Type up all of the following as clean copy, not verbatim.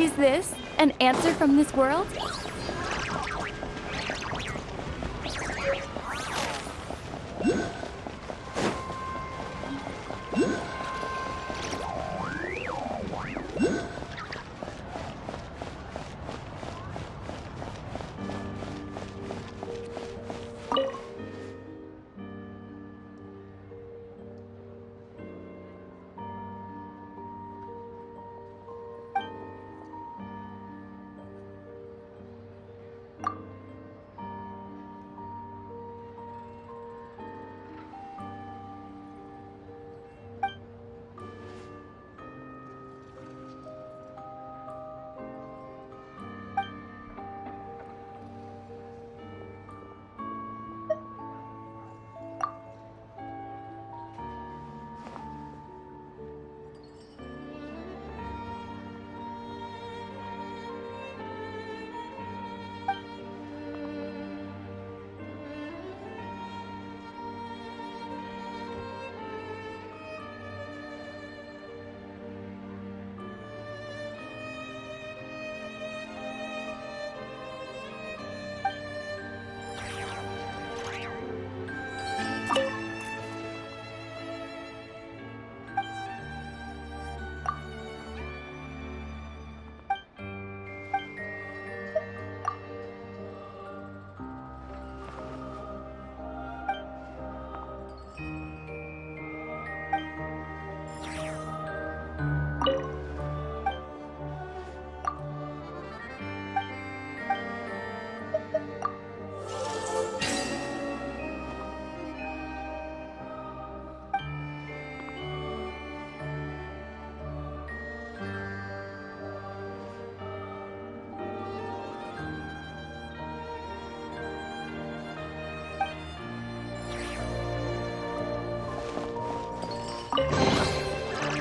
Is this an answer from this world?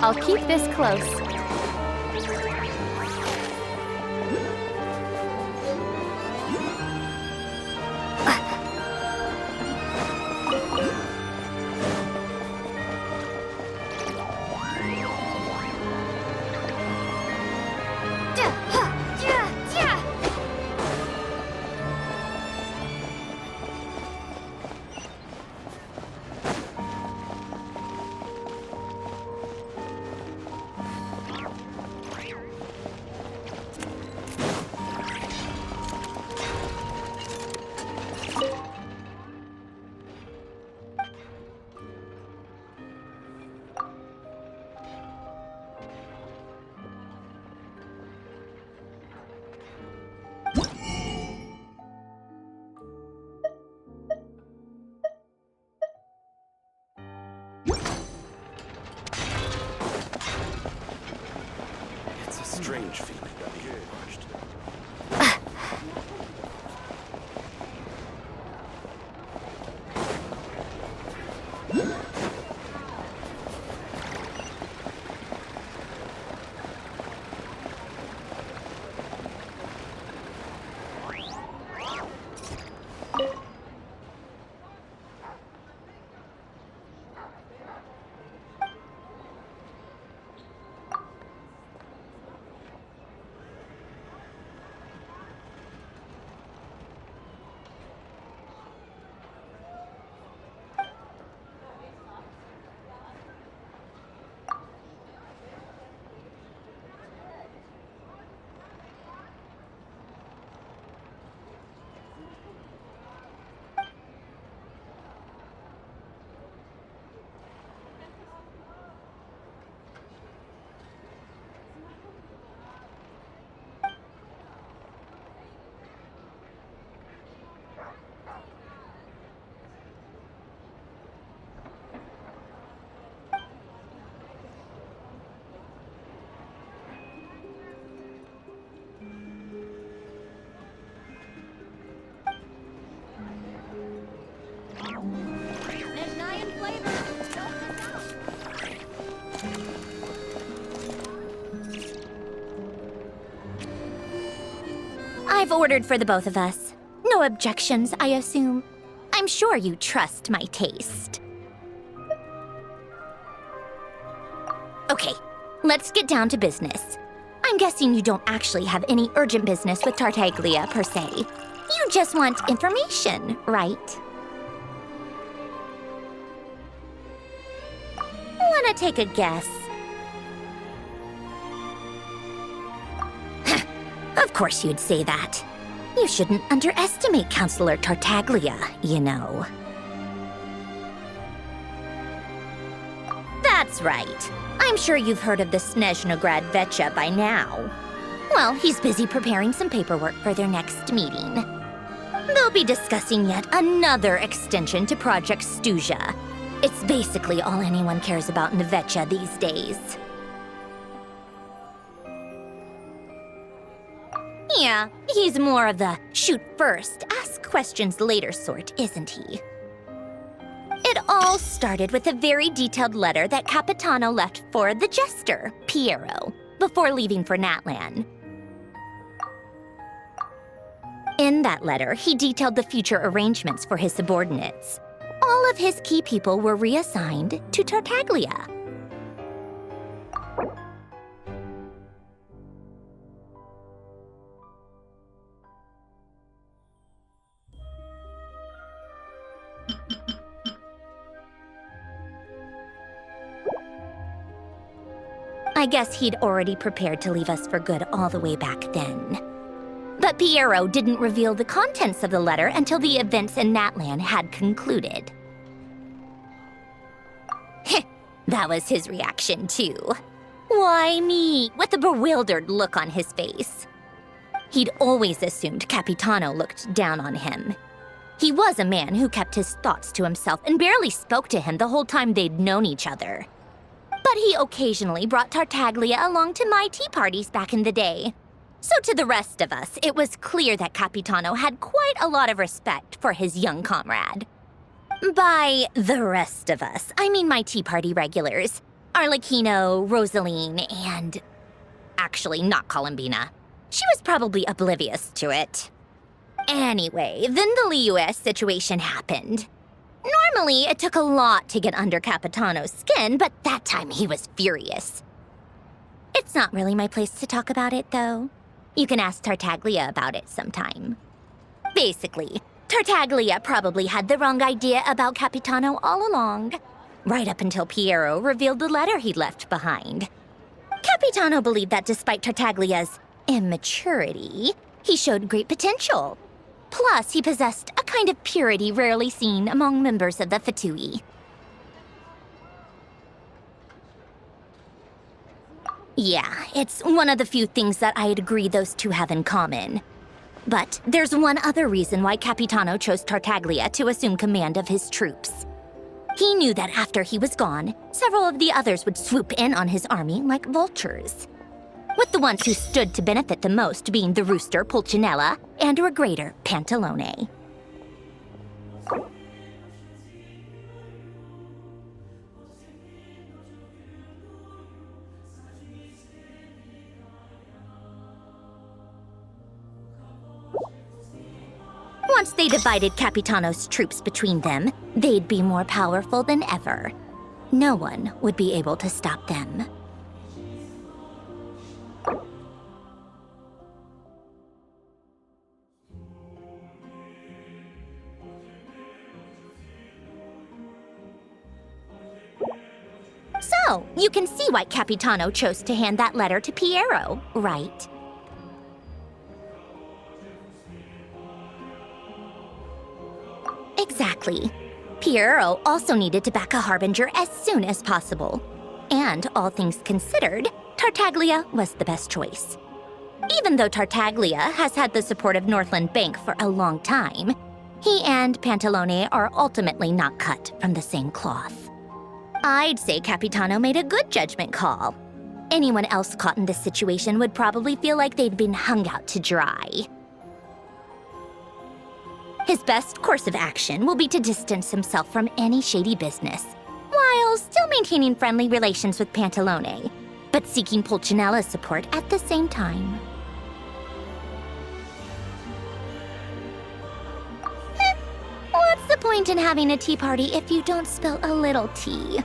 I'll keep this close. It's a strange feeling being watched. I've ordered for the both of us. No objections, I assume. I'm sure you trust my taste. Okay, let's get down to business. I'm guessing you don't actually have any urgent business with Tartaglia, per se. You just want information, right? Wanna take a guess? Of course you'd say that. You shouldn't underestimate Counselor Tartaglia, you know. That's right. I'm sure you've heard of the Snezhnograd Vecha by now. Well, he's busy preparing some paperwork for their next meeting. They'll be discussing yet another extension to Project Stuja. It's basically all anyone cares about in the Vecha these days. Yeah, he's more of the shoot first, ask questions later sort, isn't he? It all started with a very detailed letter that Capitano left for the jester, Piero, before leaving for Natlan. In that letter, he detailed the future arrangements for his subordinates. All of his key people were reassigned to Tartaglia. I guess he'd already prepared to leave us for good all the way back then. But Piero didn't reveal the contents of the letter until the events in Natlan had concluded. That was his reaction, too. Why me? With a bewildered look on his face. He'd always assumed Capitano looked down on him. He was a man who kept his thoughts to himself and barely spoke to him the whole time they'd known each other. But he occasionally brought Tartaglia along to my tea parties back in the day. So to the rest of us, it was clear that Capitano had quite a lot of respect for his young comrade. By the rest of us, I mean my Tea Party regulars. Arlecchino, Rosaline, and... actually, not Columbina. She was probably oblivious to it. Anyway, then the Liues situation happened. Normally, it took a lot to get under Capitano's skin, but that time he was furious. It's not really my place to talk about it, though. You can ask Tartaglia about it sometime. Basically, Tartaglia probably had the wrong idea about Capitano all along, right up until Piero revealed the letter he'd left behind. Capitano believed that despite Tartaglia's immaturity, he showed great potential. Plus, he possessed a kind of purity rarely seen among members of the Fatui. Yeah, it's one of the few things that I'd agree those two have in common. But there's one other reason why Capitano chose Tartaglia to assume command of his troops. He knew that after he was gone, several of the others would swoop in on his army like vultures, with the ones who stood to benefit the most being the rooster Pulcinella and regrator Pantalone. Once they divided Capitano's troops between them, they'd be more powerful than ever. No one would be able to stop them. So, you can see why Capitano chose to hand that letter to Piero, right? Exactly. Piero also needed to back a harbinger as soon as possible. And all things considered, Tartaglia was the best choice. Even though Tartaglia has had the support of Northland Bank for a long time, he and Pantalone are ultimately not cut from the same cloth. I'd say Capitano made a good judgment call. Anyone else caught in this situation would probably feel like they'd been hung out to dry. His best course of action will be to distance himself from any shady business, while still maintaining friendly relations with Pantalone, but seeking Pulcinella's support at the same time. What's the point in having a tea party if you don't spill a little tea?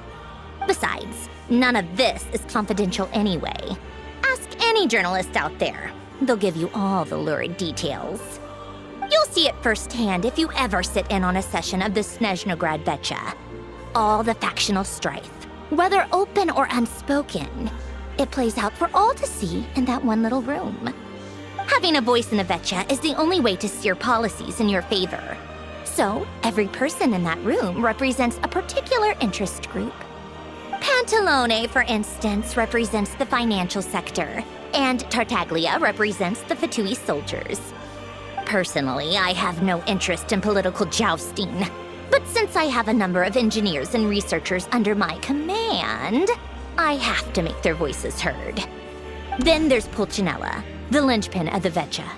Besides, none of this is confidential anyway. Ask any journalist out there. They'll give you all the lurid details. You'll see it firsthand if you ever sit in on a session of the Snezhnograd Vecha. All the factional strife, whether open or unspoken, it plays out for all to see in that one little room. Having a voice in the Vecha is the only way to steer policies in your favor. So, every person in that room represents a particular interest group. Pantalone, for instance, represents the financial sector, and Tartaglia represents the Fatui soldiers. Personally, I have no interest in political jousting, but since I have a number of engineers and researchers under my command, I have to make their voices heard. Then there's Pulcinella, the linchpin of the Vecha.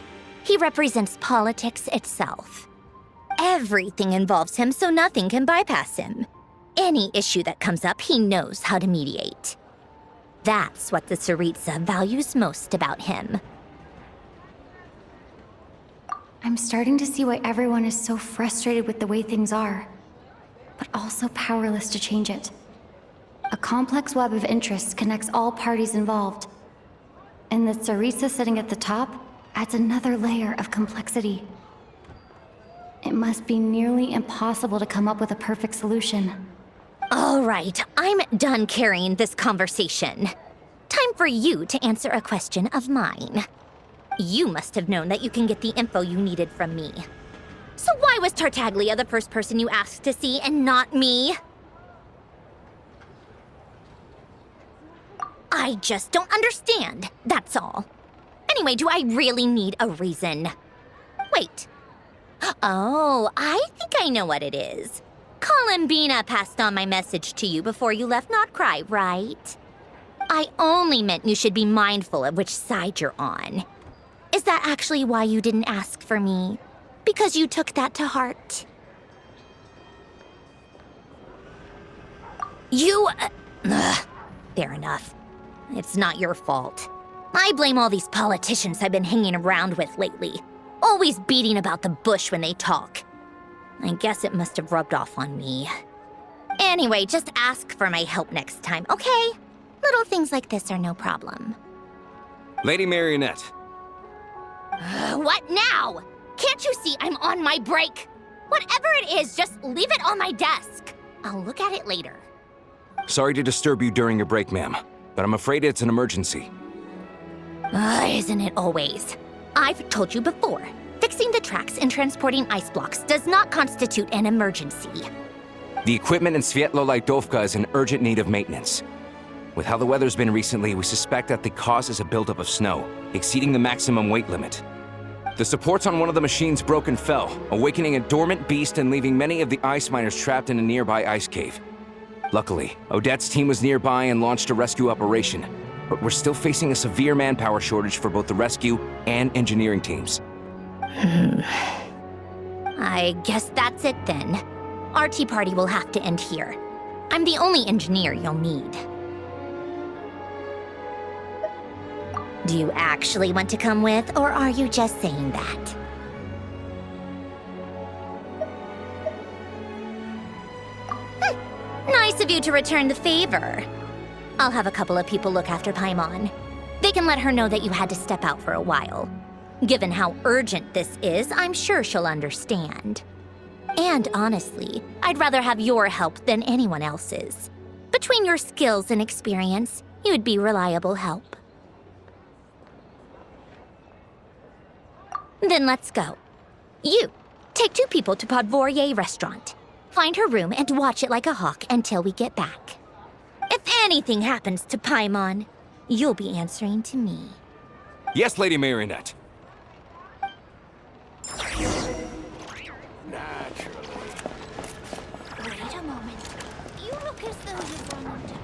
He represents politics itself. Everything involves him, so nothing can bypass him. Any issue that comes up, he knows how to mediate. That's what the Tsaritsa values most about him. I'm starting to see why everyone is so frustrated with the way things are, but also powerless to change it. A complex web of interests connects all parties involved, and the Tsaritsa sitting at the top adds another layer of complexity. It must be nearly impossible to come up with a perfect solution. All right, I'm done carrying this conversation. Time for you to answer a question of mine. You must have known that you can get the info you needed from me. So why was Tartaglia the first person you asked to see and not me? I just don't understand, that's all. Anyway, do I really need a reason? Wait. Oh, I think I know what it is. Columbina passed on my message to you before you left Notcry, right? I only meant you should be mindful of which side you're on. Is that actually why you didn't ask for me? Because you took that to heart? Fair enough. It's not your fault. I blame all these politicians I've been hanging around with lately. Always beating about the bush when they talk. I guess it must have rubbed off on me. Anyway, just ask for my help next time, okay? Little things like this are no problem. Lady Marionette. What now? Can't you see I'm on my break? Whatever it is, just leave it on my desk. I'll look at it later. Sorry to disturb you during your break, ma'am, but I'm afraid it's an emergency. Isn't it always? I've told you before, fixing the tracks and transporting ice blocks does not constitute an emergency. The equipment in Svietlo-Lidovka is in urgent need of maintenance. With how the weather's been recently, we suspect that the cause is a buildup of snow, exceeding the maximum weight limit. The supports on one of the machines broke and fell, awakening a dormant beast and leaving many of the ice miners trapped in a nearby ice cave. Luckily, Odette's team was nearby and launched a rescue operation, but we're still facing a severe manpower shortage for both the rescue and engineering teams. I guess that's it then. Our tea party will have to end here. I'm the only engineer you'll need. Do you actually want to come with, or are you just saying that? Nice of you to return the favor. I'll have a couple of people look after Paimon. They can let her know that you had to step out for a while. Given how urgent this is, I'm sure she'll understand. And honestly, I'd rather have your help than anyone else's. Between your skills and experience, you'd be reliable help. Then let's go. You, take 2 people to Podvorye restaurant. Find her room and watch it like a hawk until we get back. If anything happens to Paimon, you'll be answering to me. Yes, Lady Marionette. Wait a moment. You look as though you wanted to...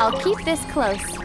I'll keep this close.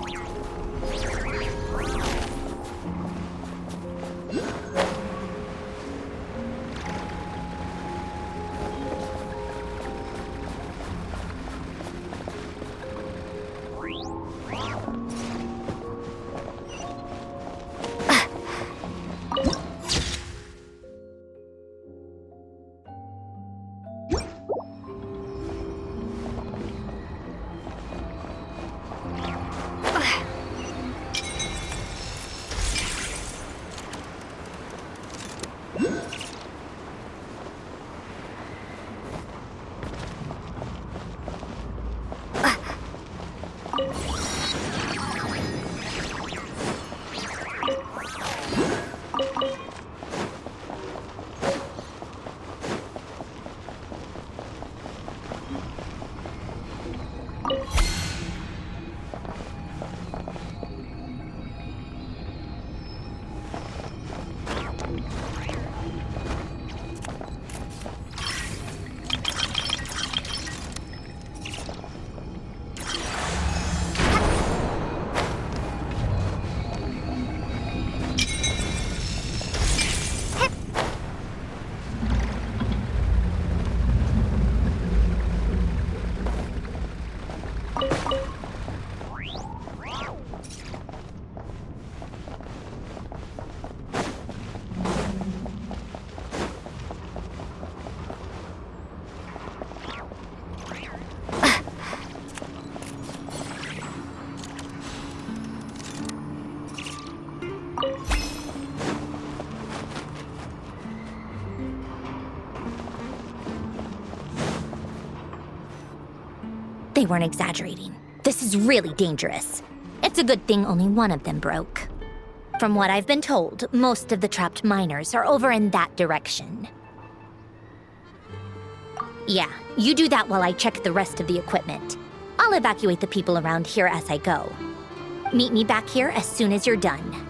They weren't exaggerating. This is really dangerous. It's a good thing only one of them broke. From what I've been told, most of the trapped miners are over in that direction. Yeah, you do that while I check the rest of the equipment. I'll evacuate the people around here as I go. Meet me back here as soon as you're done.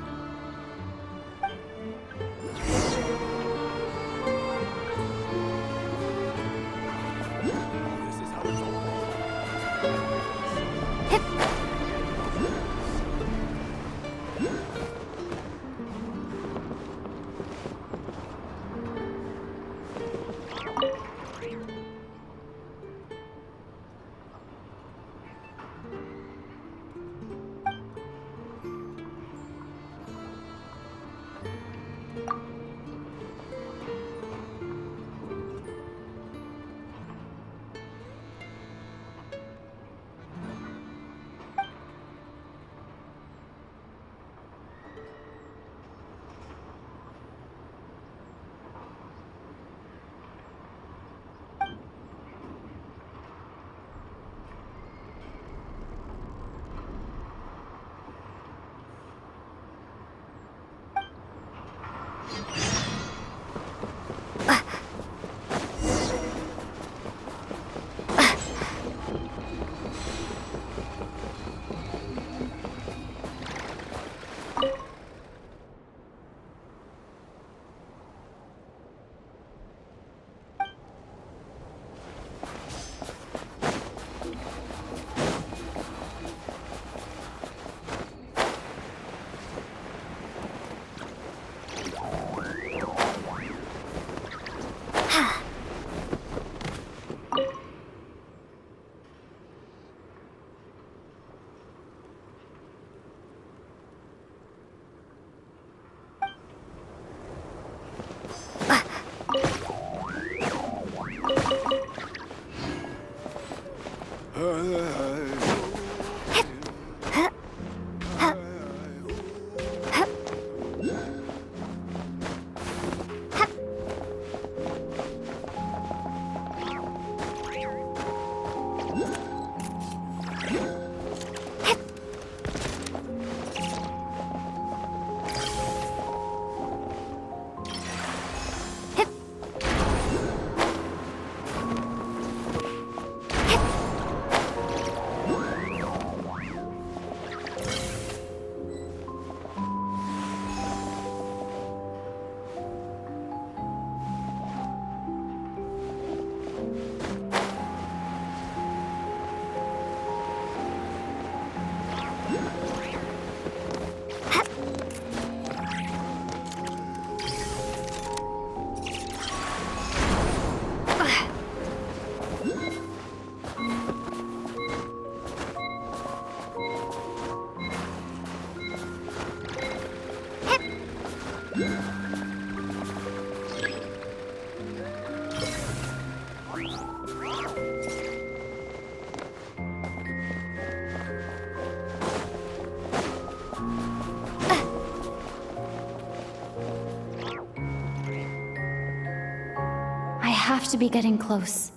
I have to be getting close.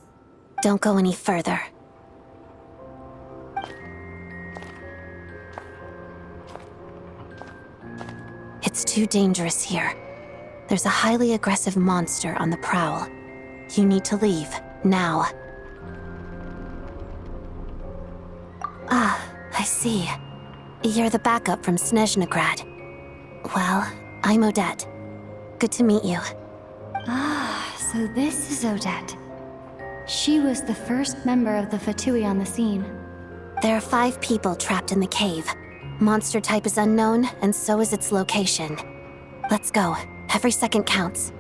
Don't go any further. It's too dangerous here. There's a highly aggressive monster on the prowl. You need to leave, now. Ah, I see. You're the backup from Snezhnegrad. Well, I'm Odette. Good to meet you. Ah, so this is Odette. She was the first member of the Fatui on the scene. There are 5 people trapped in the cave. Monster type is unknown, and so is its location. Let's go. Every second counts.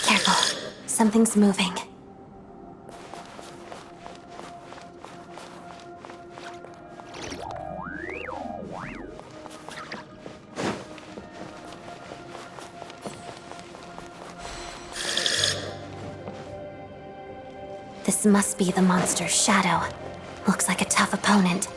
Careful. Something's moving. This must be the monster's shadow. Looks like a tough opponent.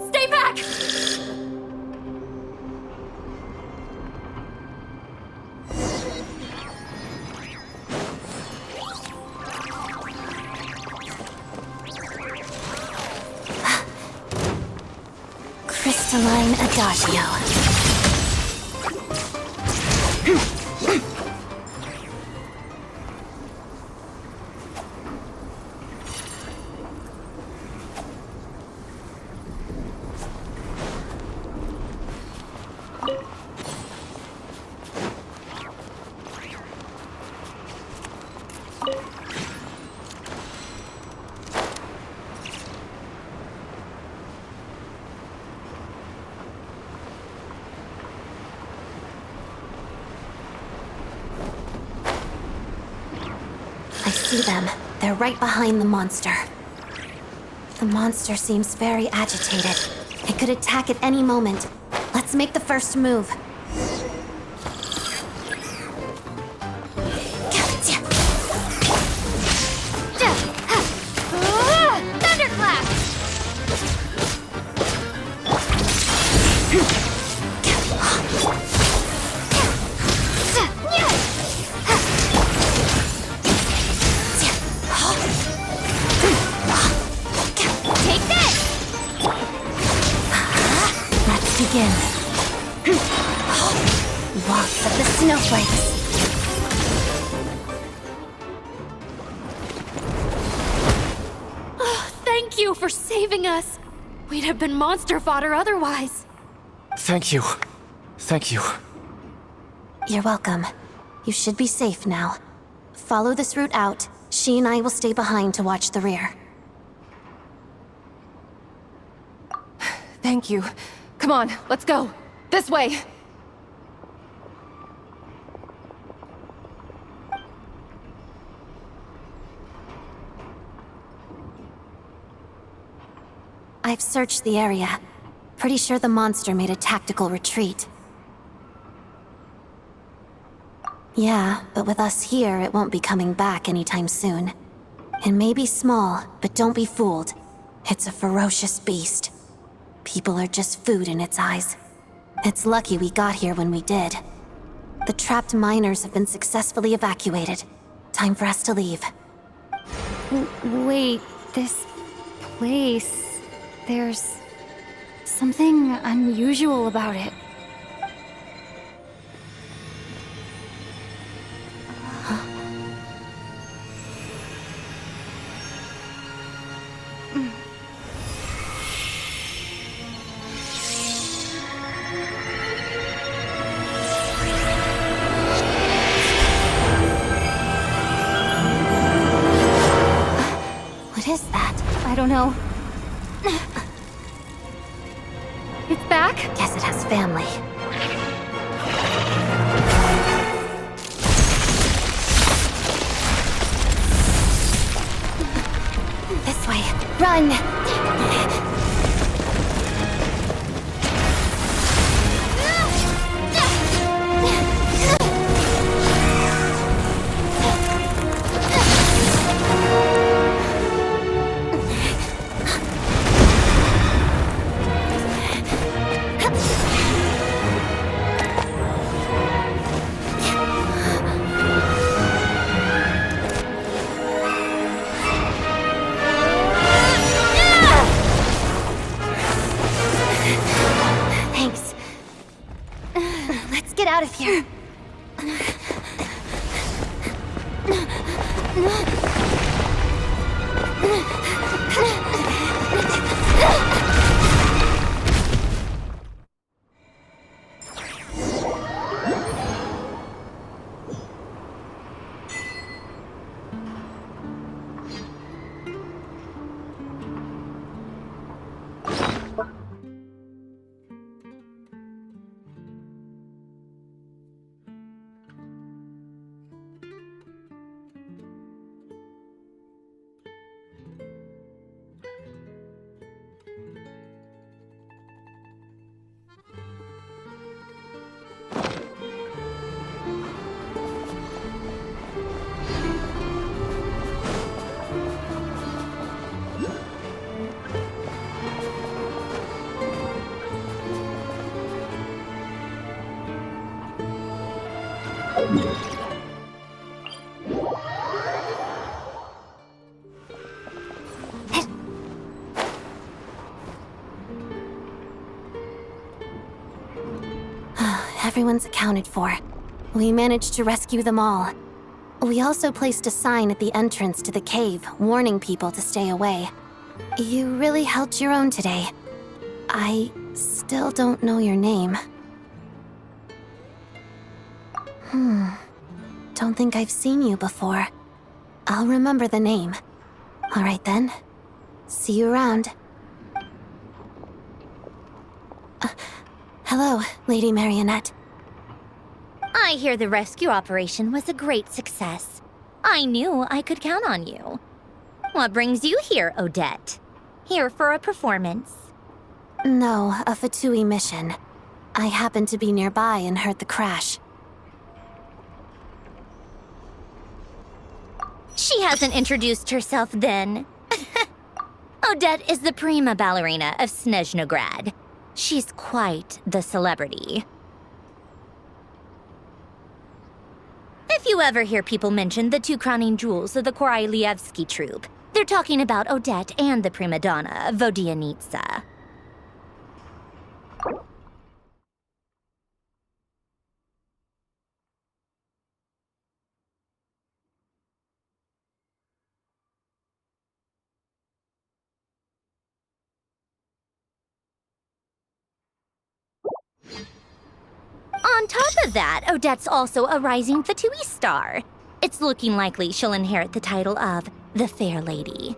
Stay back! Crystalline Adagio. I see them. They're right behind the monster. The monster seems very agitated. It could attack at any moment. Let's make the first move. Thunderclap! Take this! Let's begin. Waltz of the snowflakes. Thank you for saving us. We'd have been monster fodder otherwise. Thank you. Thank you. You're welcome. You should be safe now. Follow this route out. She and I will stay behind to watch the rear. Thank you. Come on, let's go. This way! I've searched the area. Pretty sure the monster made a tactical retreat. Yeah, but with us here, it won't be coming back anytime soon. It may be small, but don't be fooled. It's a ferocious beast. People are just food in its eyes. It's lucky we got here when we did. The trapped miners have been successfully evacuated. Time for us to leave. Wait, this place... There's something unusual about it. What is that? I don't know. It's back? Guess it has family. This way. Run! Thanks. Let's get out of here. Everyone's accounted for. We managed to rescue them all. We also placed a sign at the entrance to the cave, warning people to stay away. You really held your own today. I still don't know your name. Don't think I've seen you before. I'll remember the name. All right then. See you around. Hello, Lady Marionette. I hear the rescue operation was a great success. I knew I could count on you. What brings you here, Odette? Here for a performance? No, a Fatui mission. I happened to be nearby and heard the crash. She hasn't introduced herself then. Odette is the prima ballerina of Snezhnograd. She's quite the celebrity. If you ever hear people mention the two crowning jewels of the Korailievsky troupe, they're talking about Odette and the prima donna, Vodianitsa. On top of that, Odette's also a rising Fatui star. It's looking likely she'll inherit the title of the Fair Lady.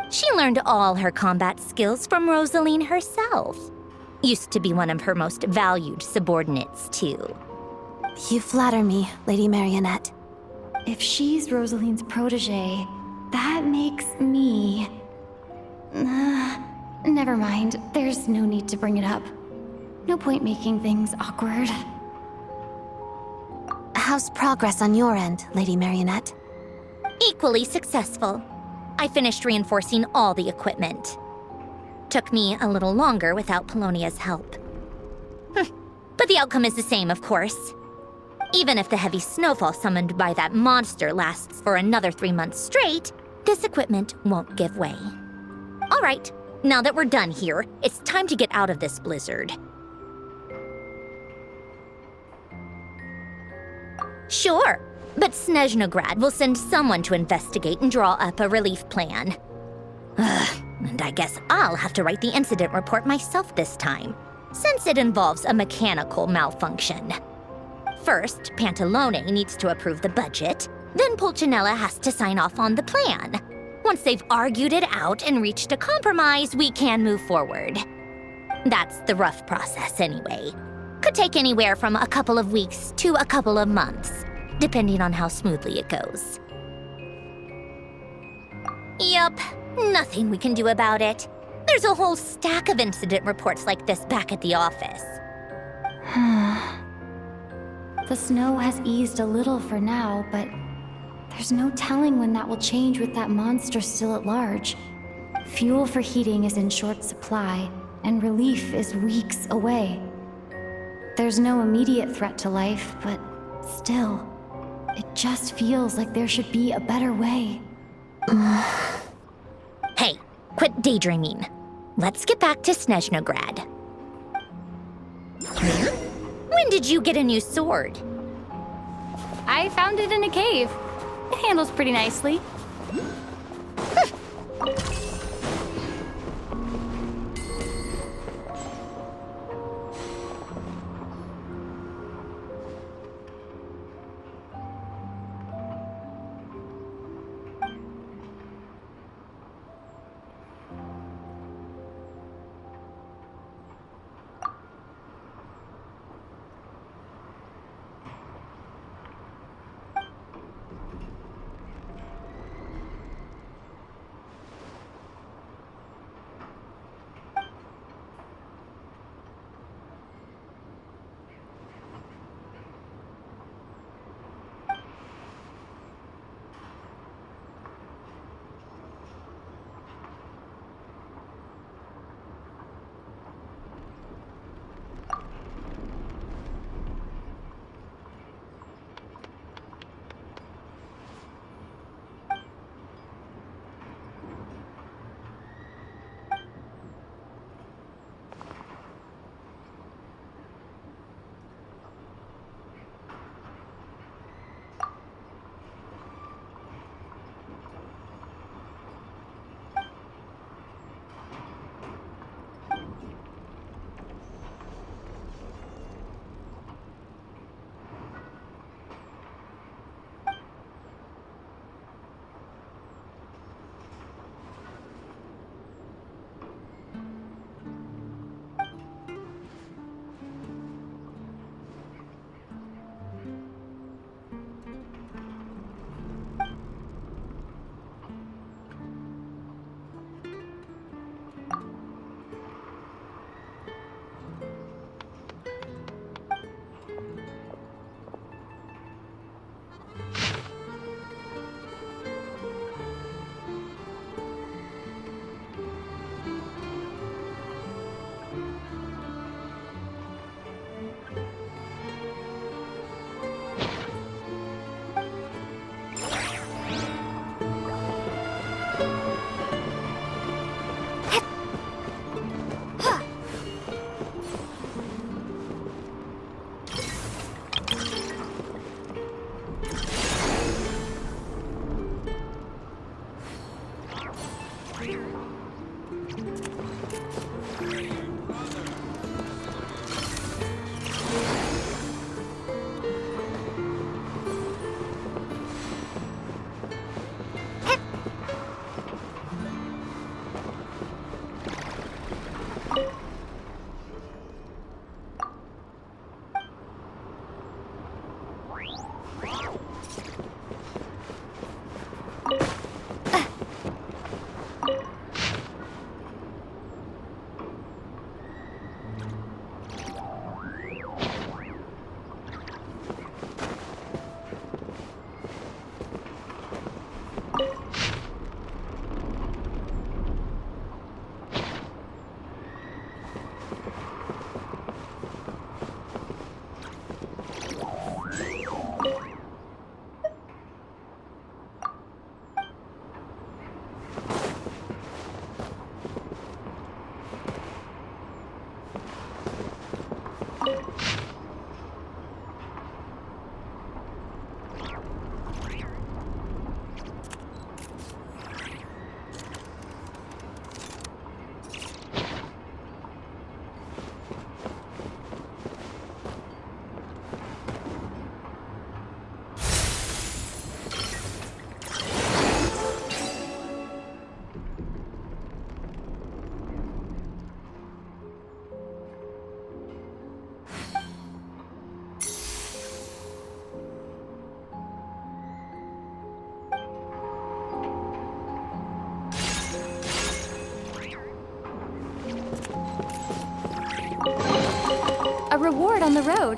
She learned all her combat skills from Rosaline herself. Used to be one of her most valued subordinates, too. You flatter me, Lady Marionette. If she's Rosaline's protege, that makes me... never mind. There's no need to bring it up. No point making things awkward. How's progress on your end, Lady Marionette? Equally successful. I finished reinforcing all the equipment. Took me a little longer without Polonia's help. But the outcome is the same, of course. Even if the heavy snowfall summoned by that monster lasts for another 3 months straight, this equipment won't give way. All right, now that we're done here, it's time to get out of this blizzard. Sure, but Snezhnograd will send someone to investigate and draw up a relief plan. And I guess I'll have to write the incident report myself this time, since it involves a mechanical malfunction. First, Pantalone needs to approve the budget, then Pulcinella has to sign off on the plan. Once they've argued it out and reached a compromise, we can move forward. That's the rough process anyway. Could take anywhere from a couple of weeks to a couple of months, depending on how smoothly it goes. Yup, nothing we can do about it. There's a whole stack of incident reports like this back at the office. The snow has eased a little for now, but there's no telling when that will change with that monster still at large. Fuel for heating is in short supply, and relief is weeks away. There's no immediate threat to life, but still, it just feels like there should be a better way. Hey, quit daydreaming. Let's get back to Snezhnograd. When did you get a new sword? I found it in a cave. It handles pretty nicely. reward on the road.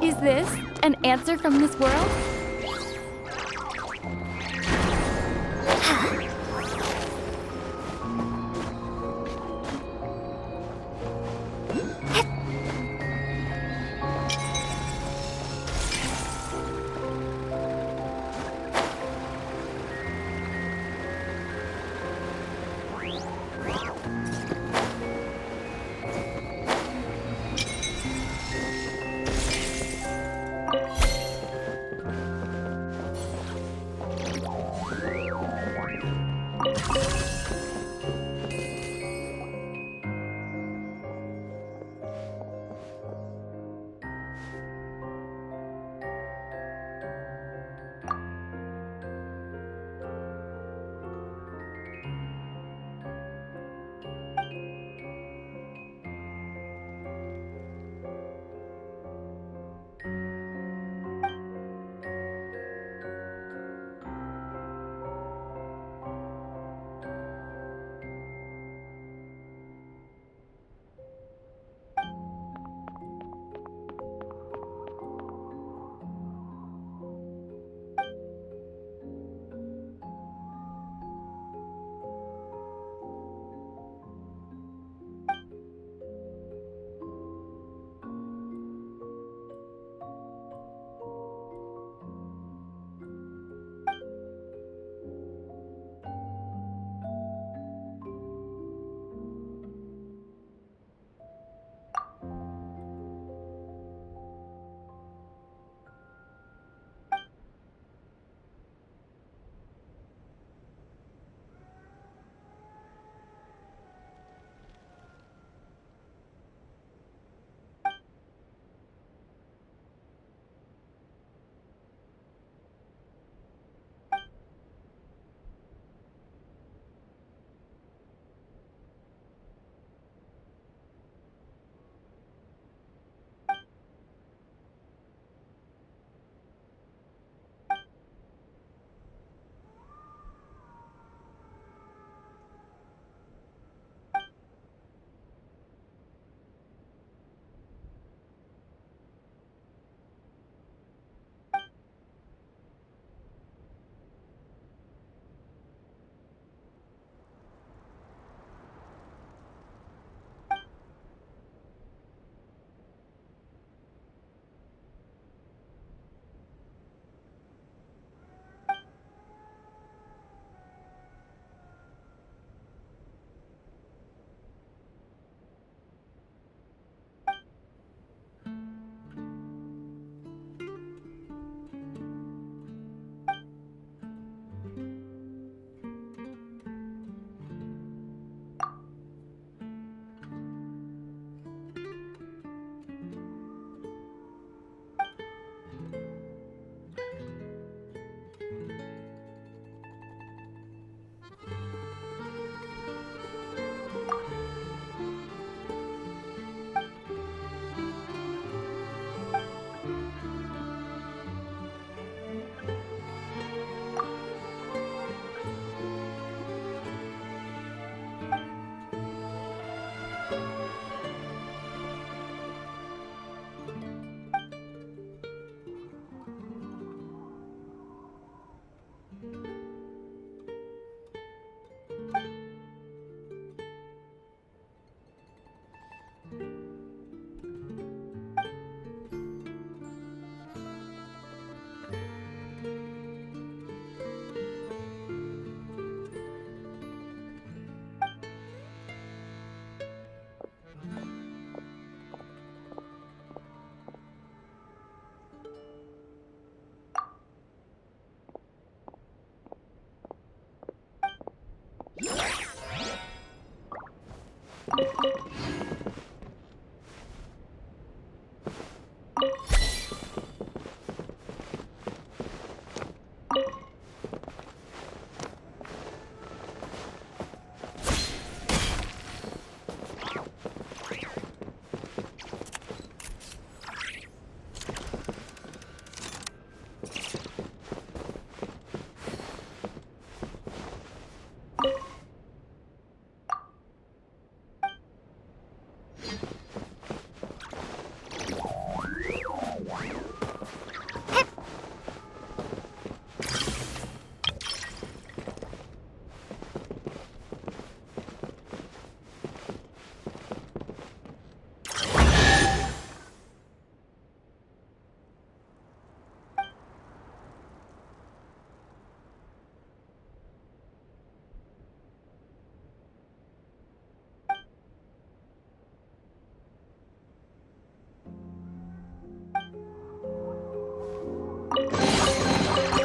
Is this an answer from this world?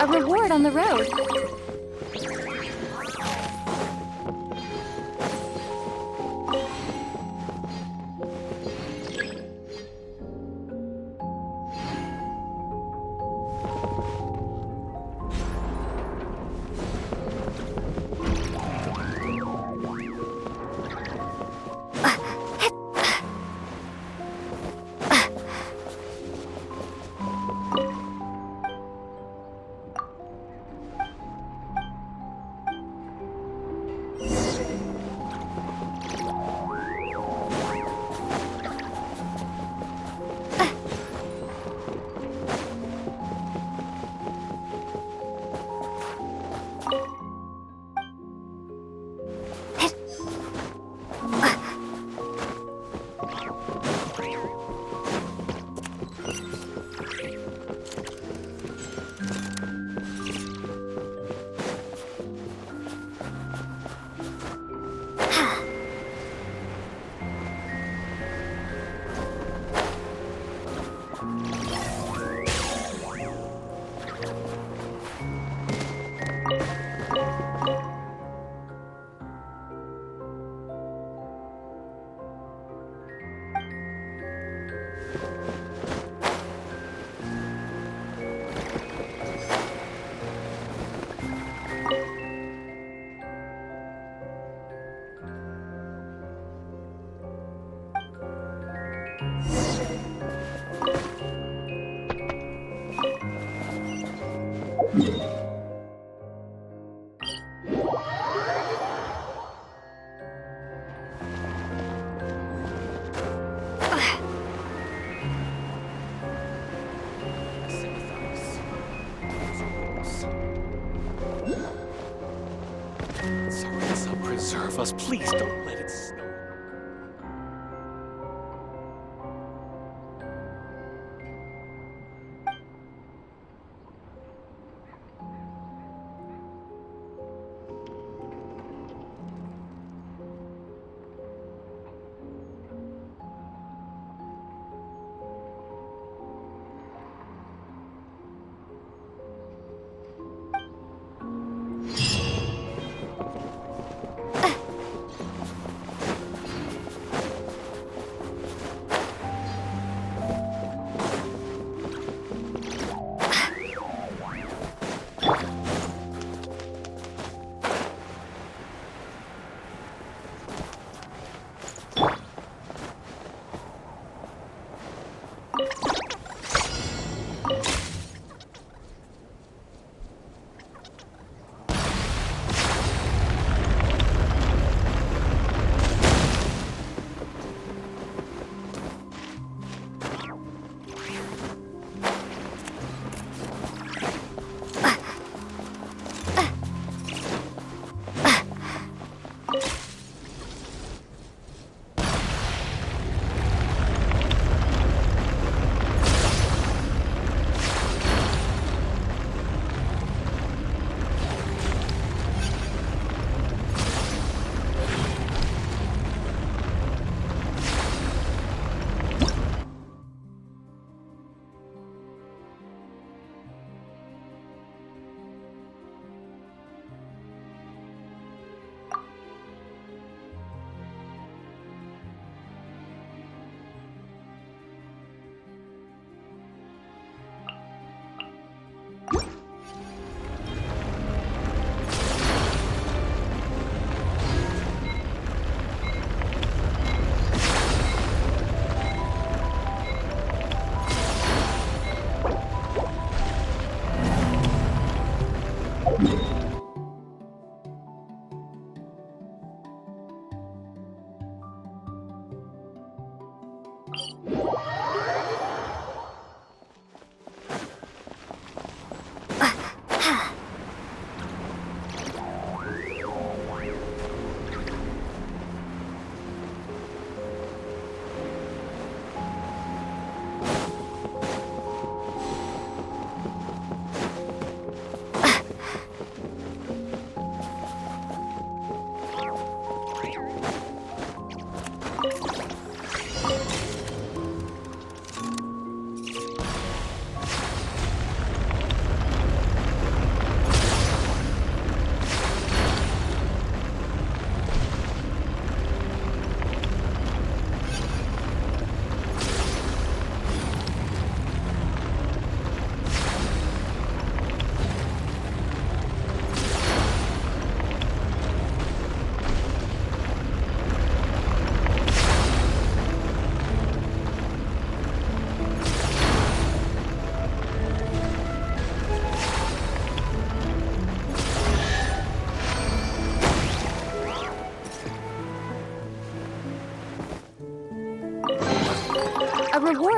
A reward on the road. Preserve us. Please don't let it snow.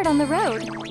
hard on the road.